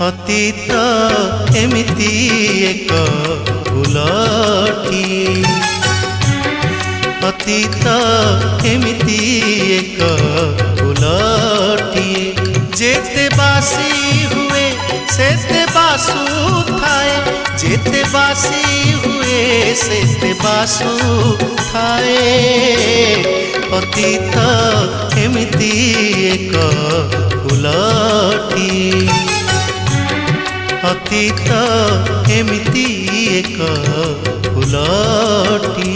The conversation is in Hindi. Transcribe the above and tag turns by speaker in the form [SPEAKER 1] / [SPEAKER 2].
[SPEAKER 1] अतीत एमिति एक फूलटी, अतीत एमिति एक फूलटी, जेते बासी हुए सेते बासु थाए, जेते बासी हुए सेते बासु थाए। अतीत एमिति एक फूलटी, अतीत एमिति एक फूलटी।